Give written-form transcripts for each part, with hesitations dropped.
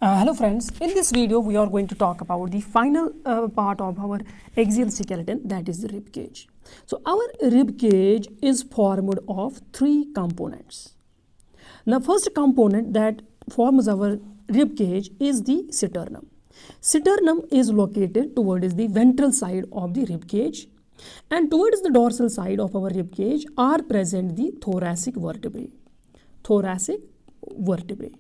Hello friends, in this video we are going to talk about the final part of our axial skeleton, that is the rib cage. So our rib cage is formed of three components. The first component that forms our rib cage is the sternum. Sternum is located towards the ventral side of the rib cage, and towards the dorsal side of our rib cage are present the thoracic vertebrae. Thoracic vertebrae.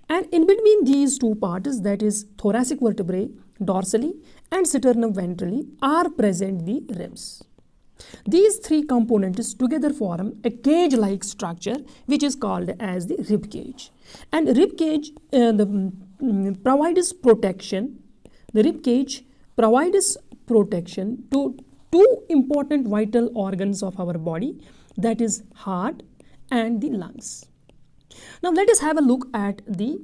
And in between these two parts, that is thoracic vertebrae dorsally and sternum ventrally, are present the ribs. These three components together form a cage-like structure which is called as the rib cage. And rib cage provides protection. The rib cage provides protection to two important vital organs of our body, that is heart and the lungs. Now let us have a look at the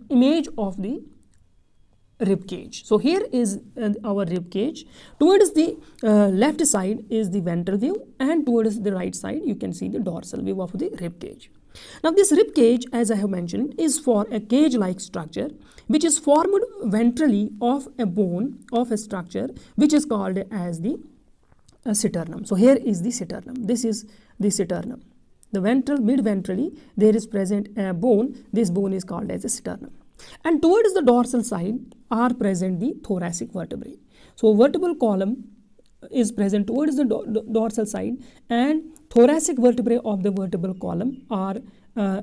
image of the rib cage. So here is our rib cage. Towards the left side is the ventral view, and towards the right side you can see the dorsal view of the rib cage. Now this rib cage, as I have mentioned, is for a cage-like structure which is formed ventrally of a bone of a structure which is called as the sternum. So here is the sternum. This is the sternum. The ventral, mid-ventrally, there is present a bone. This bone is called as a sternum. And towards the dorsal side are present the thoracic vertebrae. So vertebral column is present towards the dorsal side, and thoracic vertebrae of the vertebral column are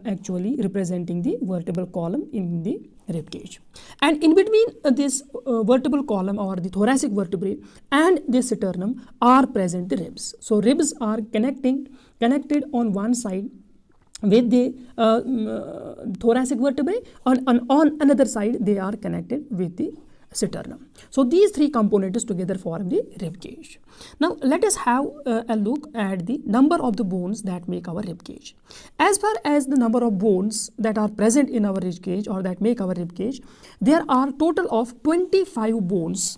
actually representing the vertebral column in the rib cage. And in between this vertebral column or the thoracic vertebrae and the sternum are present the ribs. So ribs are connected on one side with the thoracic vertebrae, on another side they are connected with the sternum. So these three components together form the rib cage. Now let us have a look at the number of the bones that make our rib cage. As far as the number of bones that are present in our rib cage or that make our rib cage, there are total of 25 bones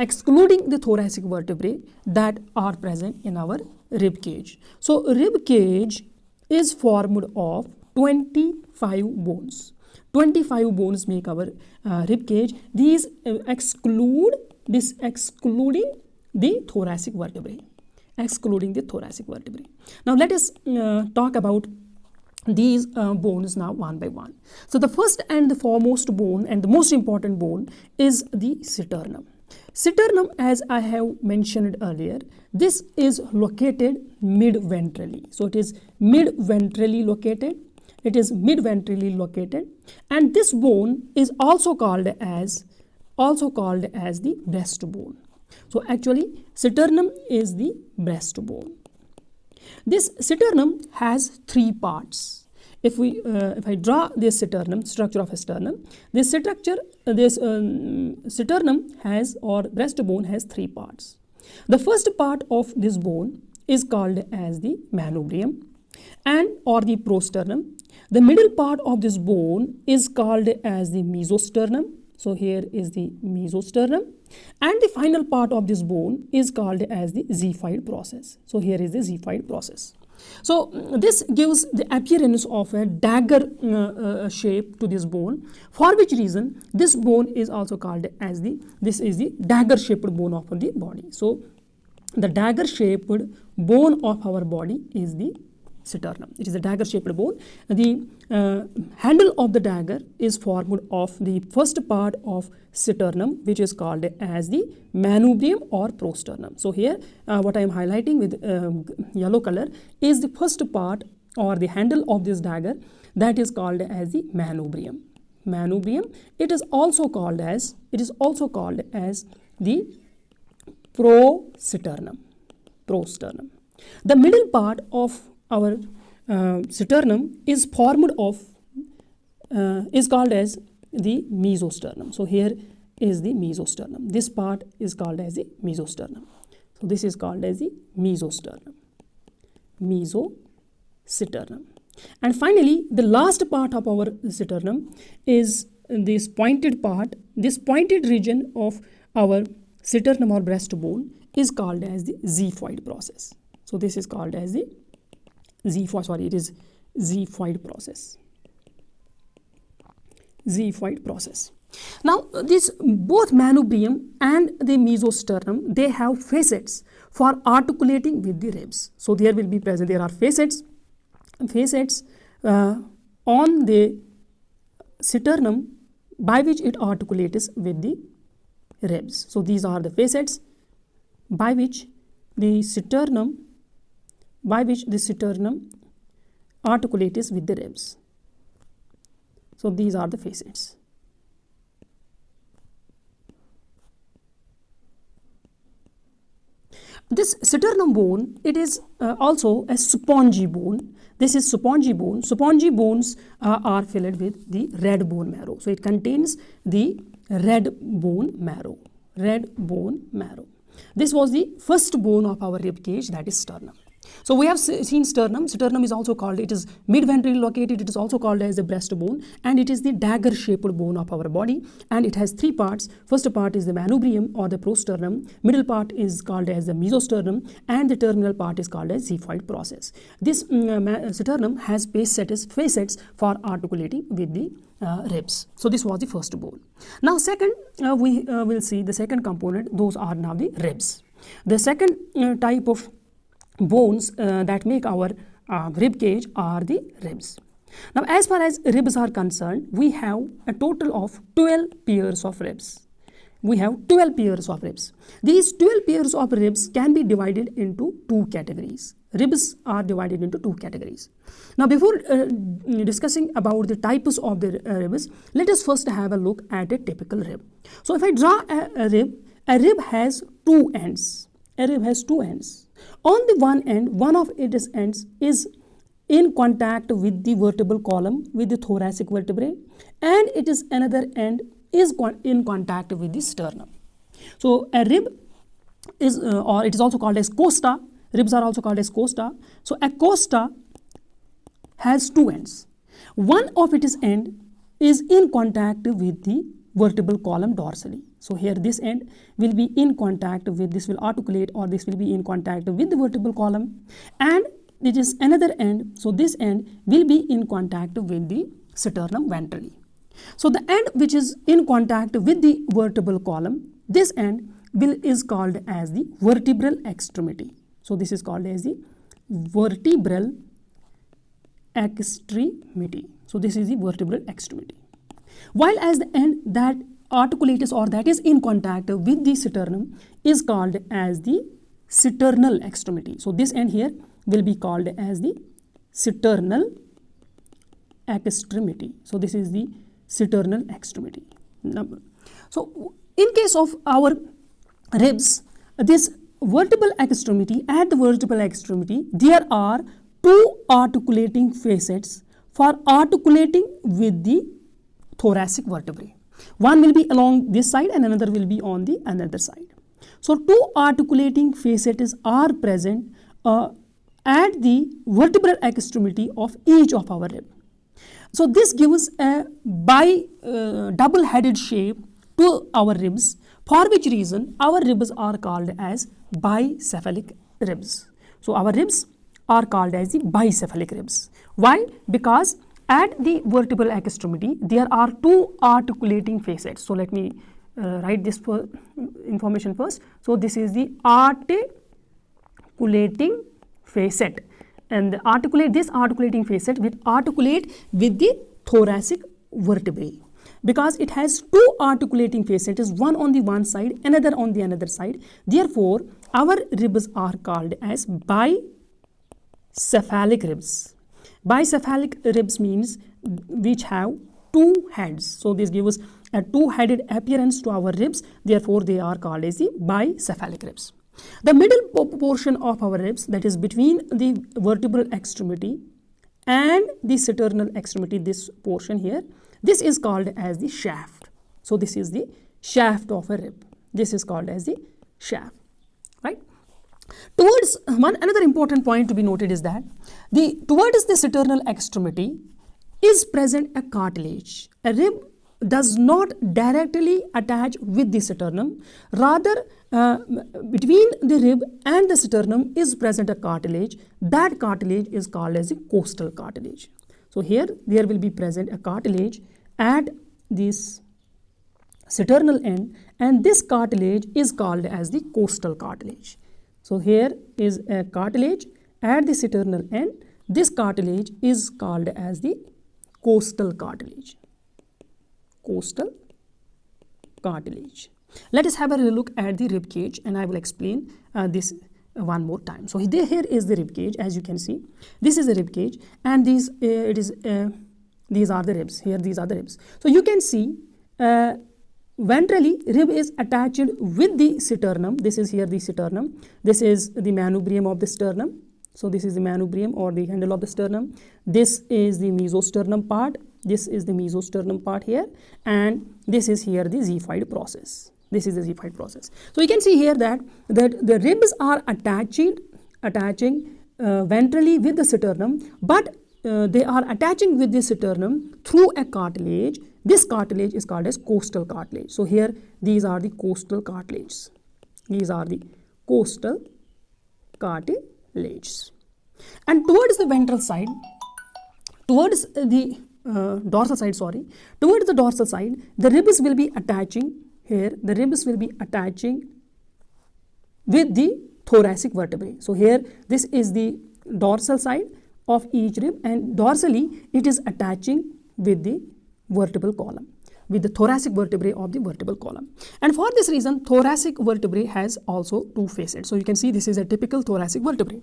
excluding the thoracic vertebrae that are present in our rib cage. So rib cage is formed of 25 bones. 25 bones make our rib cage. These excluding the thoracic vertebrae. Excluding the thoracic vertebrae. Now let us talk about these bones now one by one. So the first and the foremost bone and the most important bone is the sternum. Sternum, as I have mentioned earlier, this is located mid-ventrally. So it is mid-ventrally located. It is mid-ventrally located, and this bone is also called as the breastbone. So actually, sternum is the breastbone. This sternum has three parts. If I draw this structure of a sternum, this sternum has, or breastbone has, three parts. The first part of this bone is called as the manubrium or the prosternum. The middle part of this bone is called as the mesosternum. So here is the mesosternum, and the final part of this bone is called as the xiphoid process. So here is the xiphoid process. So this gives the appearance of a dagger shape to this bone, for which reason this bone is also called as this is the dagger shaped bone of the body. So the dagger shaped bone of our body is the sternum. It is a dagger shaped bone. The handle of the dagger is formed of the first part of sternum, which is called as the manubrium or prosternum. So here what I am highlighting with yellow color is the first part or the handle of this dagger, that is called as the manubrium. Manubrium. It is also called as the prosternum. Prosternum. The middle part of our sternum is formed of is called as the mesosternum. So here is the mesosternum. This part is called as the mesosternum. So this is called as the mesosternum. Mesosternum. And finally, the last part of our sternum is this pointed part. This pointed region of our sternum or breastbone is called as the xiphoid process. So this is called as the xiphoid process. xiphoid process. Now, this both manubrium and the mesosternum, they have facets for articulating with the ribs. So there will be present, there are facets on the sternum by which it articulates with the ribs. So these are the facets by which the sternum articulates with the ribs. So these are the facets. This sternum bone, it is also a spongy bone. This is spongy bone. Spongy bones are filled with the red bone marrow. So it contains the red bone marrow. This was the first bone of our rib cage, that is sternum. So we have seen sternum. Sternum is also called, it is mid-ventrally located, it is also called as the breastbone, and it is the dagger-shaped bone of our body, and it has three parts. First part is the manubrium or the prosternum, middle part is called as the mesosternum, and the terminal part is called as xiphoid process. This sternum has facets for articulating with the ribs. So this was the first bone. Now second, we will see the second component. Those are now the ribs. The second type of bones that make our rib cage are the ribs. Now as far as ribs are concerned, we have a total of 12 pairs of ribs. We have 12 pairs of ribs. These 12 pairs of ribs can be divided into two categories. Ribs are divided into two categories. Now before discussing about the types of the ribs, let us first have a look at a typical rib. So if I draw a rib has two ends. A rib has two ends. On the one end, one of its ends is in contact with the vertebral column, with the thoracic vertebrae, and it is another end is in contact with the sternum. So a rib is, or it is also called as costa. Ribs are also called as costa. So a costa has two ends. One of its end is in contact with the vertebral column dorsally. So here this end will be in contact with, this will articulate, or this will be in contact with the vertebral column, and it is another end. So this end will be in contact with the sternum ventrally. So the end which is in contact with the vertebral column, this end is called as the vertebral extremity. So this is called as the vertebral extremity. So this is the vertebral extremity. While as the end that articulates or that is in contact with the sternum is called as the sternal extremity. So this end here will be called as the sternal extremity. So this is the sternal extremity. So in case of our ribs, this vertebral extremity, at the vertebral extremity, there are two articulating facets for articulating with the thoracic vertebrae. One will be along this side and another will be on the another side. So two articulating facets are present at the vertebral extremity of each of our rib. So this gives a double-headed shape to our ribs, for which reason our ribs are called as bicephalic ribs. So our ribs are called as the bicephalic ribs. Why? Because at the vertebral extremity, there are two articulating facets. So let me write this information first. So this is the articulating facet, and this articulating facet will articulate with the thoracic vertebrae. Because it has two articulating facets, one on the one side, another on the another side. Therefore, our ribs are called as bicephalic ribs. Bicephalic ribs means which have two heads. So this gives a two-headed appearance to our ribs. Therefore, they are called as the bicephalic ribs. The middle portion of our ribs, that is between the vertebral extremity and the sternal extremity, this portion here, this is called as the shaft. So this is the shaft of a rib. This is called as the shaft, right? Towards another important point to be noted is that towards the sternal extremity is present a cartilage. A rib does not directly attach with the sternum. Rather, between the rib and the sternum is present a cartilage. That cartilage is called as the costal cartilage. So here there will be present a cartilage at this sternal end, and this cartilage is called as the costal cartilage. So here is a cartilage at the sternal end. This cartilage is called as the costal cartilage. Costal cartilage. Let us have a look at the rib cage, and I will explain this one more time. So here is the rib cage. As you can see, this is the rib cage, and these are the ribs. Here these are the ribs. So you can see ventrally rib is attached with the sternum. This is here the sternum. This is the manubrium of the sternum. So this is the manubrium or the handle of the sternum. This is the mesosternum part. This is the mesosternum part here, and this is here the xiphoid process. This is the xiphoid process. So you can see here that the ribs are attaching ventrally with the sternum, but they are attaching with the sternum through a cartilage. This cartilage is called as costal cartilage. So here these are the costal cartilages. These are the costal cartilages. And towards the ventral side, towards the dorsal side, towards the dorsal side, the ribs will be attaching here. The ribs will be attaching with the thoracic vertebrae. So here this is the dorsal side of each rib, and dorsally it is attaching with the vertebral column, with the thoracic vertebrae of the vertebral column. And for this reason, thoracic vertebrae has also two facets. So you can see this is a typical thoracic vertebrae.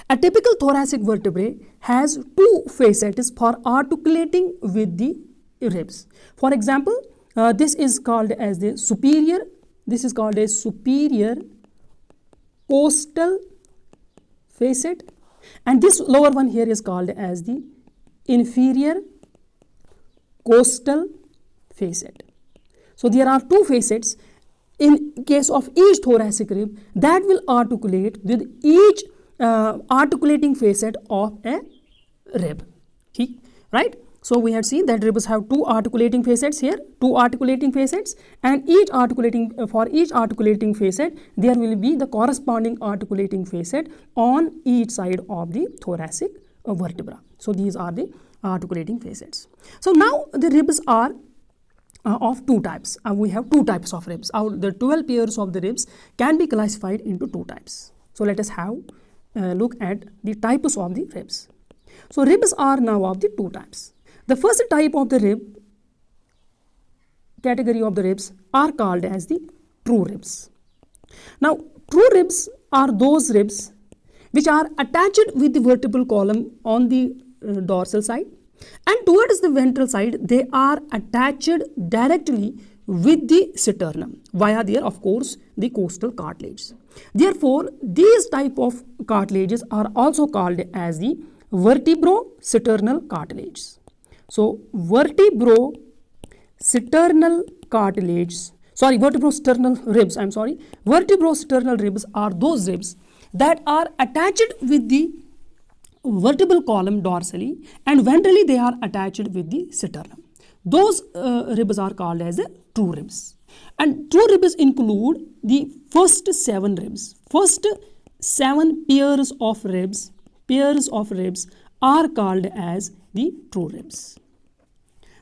A typical thoracic vertebrae has two facets for articulating with the ribs. For example, this is called as the superior. This is called as superior costal facet, and this lower one here is called as the inferior costal facet. So there are two facets in case of each thoracic rib that will articulate with each articulating facet of a rib. Right? So we have seen that ribs have two articulating facets here, two articulating facets, and for each articulating facet there will be the corresponding articulating facet on each side of the thoracic vertebra. So these are the articulating facets. So now the ribs are of two types. We have two types of ribs. The 12 pairs of the ribs can be classified into two types. So let us have a look at the types of the ribs. So ribs are now of the two types. The first type of the rib, category of the ribs, are called as the true ribs. Now true ribs are those ribs which are attached with the vertebral column on the dorsal side, and towards the ventral side they are attached directly with the sternum via there, of course, the costal cartilage. Therefore these type of cartilages are also called as the vertebrosternal cartilages. So vertebrosternal ribs, vertebrosternal ribs are those ribs that are attached with the vertebral column dorsally, and ventrally they are attached with the sternum. Those ribs are called as true ribs. And true ribs include the first 7 ribs. First 7 pairs of ribs are called as the true ribs.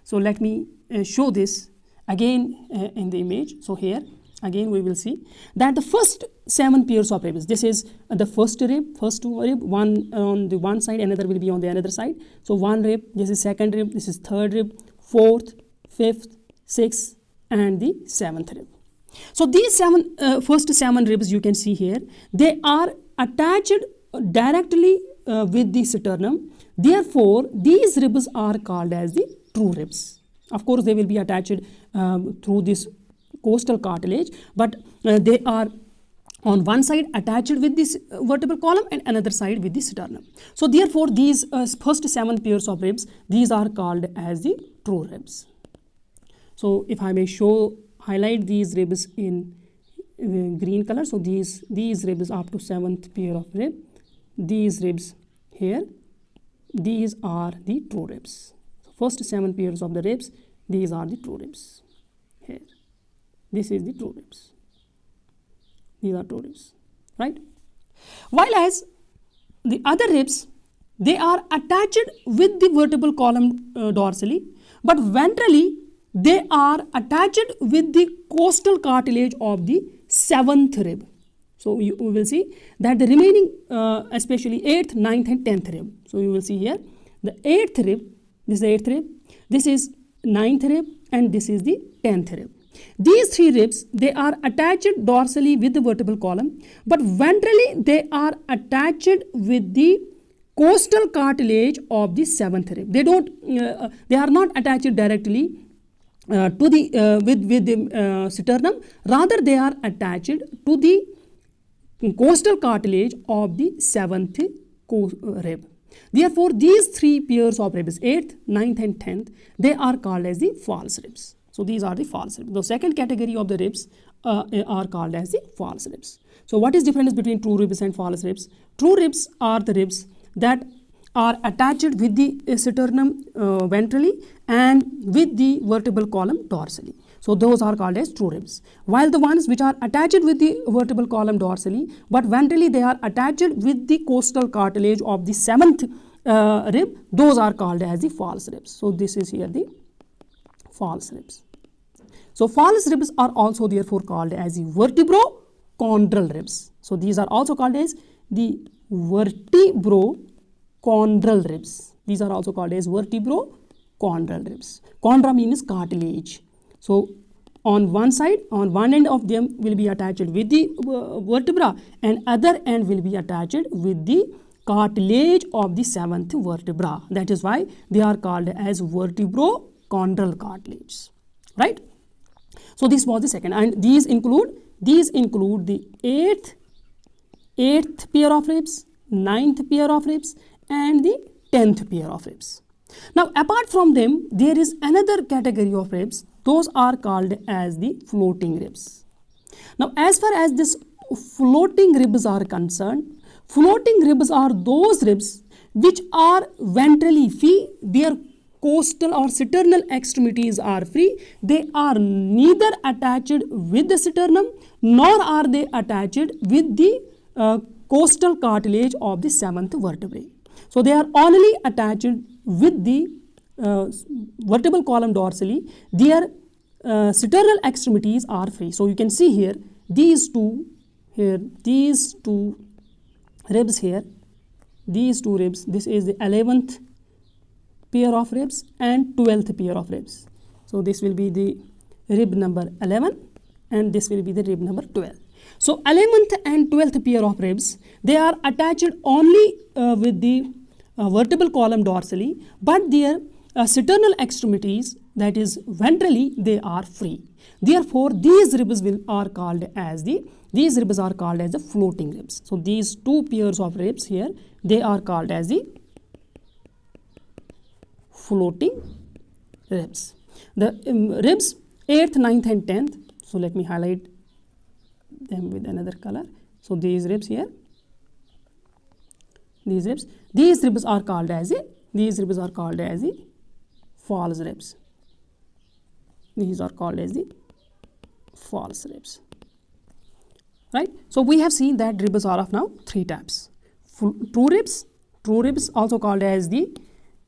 So let me show this again in the image. So here again we will see that the first 7 pairs of ribs, this is the first rib, one on the one side, another will be on the another side. So one rib, this is second rib, this is third rib, fourth, fifth, sixth, and the 7th rib. So these first 7 ribs you can see here, they are attached directly with the sternum. Therefore these ribs are called as the true ribs. Of course they will be attached through this costal cartilage, but they are on one side attached with this vertebral column and another side with the sternum. So therefore these first 7 pairs of ribs, these are called as the true ribs. So if I may highlight these ribs in green color. So these ribs up to 7th pair of rib, these ribs here, these are the true ribs. So first 7 pairs of the ribs, these are the true ribs here. This is the true ribs. These are true ribs, right? While as the other ribs, they are attached with the vertebral column dorsally, but ventrally they are attached with the costal cartilage of the 7th rib. So you will see that the remaining especially 8th, 9th and 10th rib. So you will see here the 8th rib, this is the 8th rib, this is 9th rib and this is the 10th rib. These 3 ribs, they are attached dorsally with the vertebral column, but ventrally they are attached with the costal cartilage of the 7th rib. They are not attached directly to the with the sternum, rather they are attached to the costal cartilage of the 7th rib. Therefore, these 3 pairs of ribs, 8th, 9th and 10th, they are called as the false ribs. So these are the false ribs. The second category of the ribs are called as the false ribs. So what is difference between true ribs and false ribs? True ribs are the ribs that are attached with the sternum ventrally and with the vertebral column dorsally. So those are called as true ribs. While the ones which are attached with the vertebral column dorsally, but ventrally they are attached with the costal cartilage of the 7th rib, those are called as the false ribs. So this is here the false ribs. So false ribs are also therefore called as the vertebrochondral ribs. So these are also called as the vertebrochondral ribs. These are also called as vertebrochondral ribs. Chondra means cartilage. So on one side, on one end of them will be attached with the vertebra and other end will be attached with the cartilage of the 7th vertebra. That is why they are called as vertebrochondral cartilage, right? So this was the second, and these include the 8th pair of ribs, 9th pair of ribs and the 10th pair of ribs. Now apart from them, there is another category of ribs. Those are called as the floating ribs. Now as far as this floating ribs are concerned, floating ribs are those ribs which are ventrally free, their costal or sternal extremities are free, they are neither attached with the sternum nor are they attached with the costal cartilage of the 7th vertebrae. So they are only attached with the vertebral column dorsally, their sternal extremities are free. So you can see here these two ribs here, these two ribs, this is the 11th pair of ribs and 12th pair of ribs. So this will be the rib number 11 and this will be the rib number 12. So 11th and 12th pair of ribs, they are attached only with the vertebral column dorsally, but their sternal extremities, that is ventrally, they are free. Therefore, these ribs are called as the floating ribs. So these 2 pairs of ribs here, they are called as the floating ribs. The ribs 8th, 9th and 10th, so let me highlight them with another color. So these ribs here, these ribs are called as the false ribs. These are called as the false ribs, right? So we have seen that ribs are of now 3 types. True ribs also called as the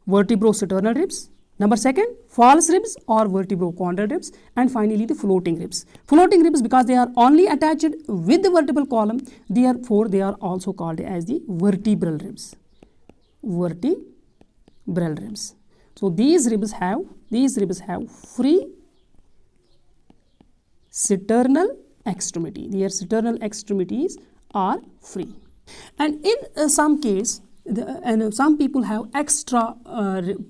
vertebrosternal ribs. Number 2, false ribs or vertebrochondral ribs, and finally the floating ribs. Floating ribs, because they are only attached with the vertebral column, therefore they are also called as the vertebral ribs. So these ribs have free sternal extremity. Their sternal extremities are free, and in some case, some people have extra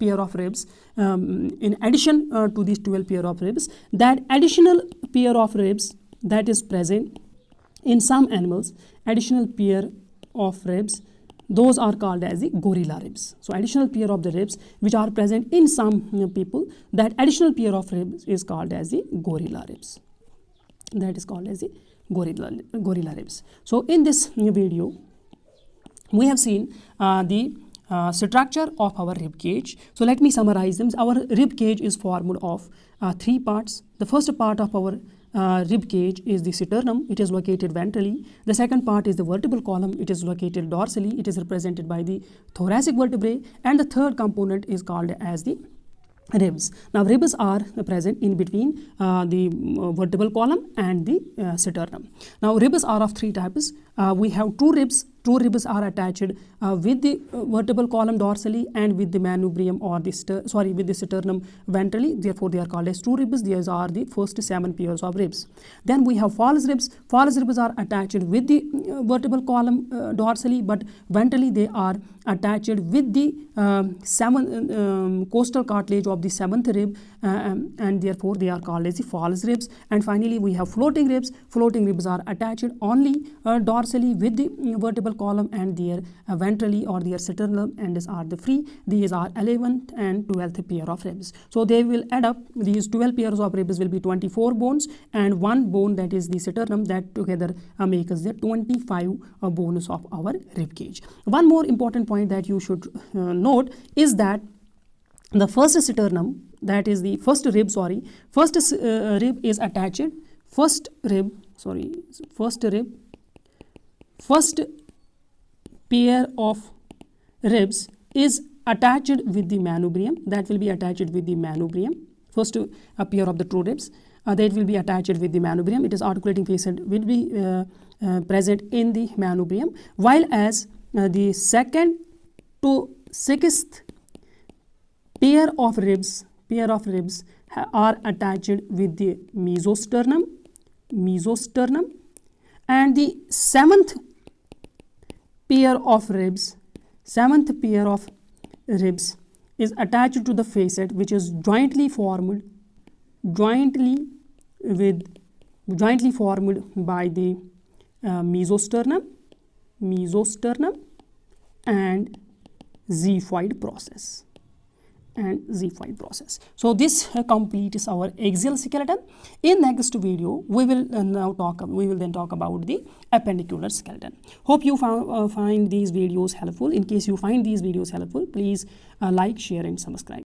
pair of ribs in addition to these 12 pair of ribs. That additional pair of ribs that is present in some animals, additional pair of ribs, those are called as the gorilla ribs. So additional pair of the ribs which are present in some people, that additional pair of ribs is called as the gorilla ribs. That is called as the gorilla ribs. So in this video, we have seen the structure of our rib cage. So let me summarize them. Our rib cage is formed of 3 parts. The first part of our rib cage is the sternum. It is located ventrally. The second part is the vertebral column. It is located dorsally. It is represented by the thoracic vertebrae. And the third component is called as the ribs. Now ribs are present in between the vertebral column and the sternum. Now ribs are of three types. We have two ribs. Two ribs are attached with the vertebral column dorsally and with the manubrium or the with the sternum ventrally. Therefore, they are called as two ribs. These are the first 7 pairs of ribs. Then we have false ribs. False ribs are attached with the vertebral column dorsally, but ventrally they are attached with the costal cartilage of the 7th rib, and therefore they are called as the false ribs. And finally, we have floating ribs. Floating ribs are attached only dorsally with the vertebral column and their ventrally or their sternum ends are the free. These are 11th and 12th pair of ribs. So they will add up. These 12 pairs of ribs will be 24 bones, and one bone, that is the sternum, that together makes the 25 bones of our rib cage. One more important point that you should note is that the first sternum, that is the first rib, first rib is attached. First pair of ribs is attached with the manubrium. That will be attached with the manubrium. First pair of the true ribs, that will be attached with the manubrium. It is articulating facet will be present in the manubrium, while as the 2nd to 6th pair of ribs are attached with the mesosternum, and the 7th pair of ribs is attached to the facet, which is jointly formed by the mesosternum and xiphoid process. So this completes our axial skeleton. In next video, we will then talk about the appendicular skeleton. Hope you find these videos helpful. In case you find these videos helpful, please like, share and subscribe.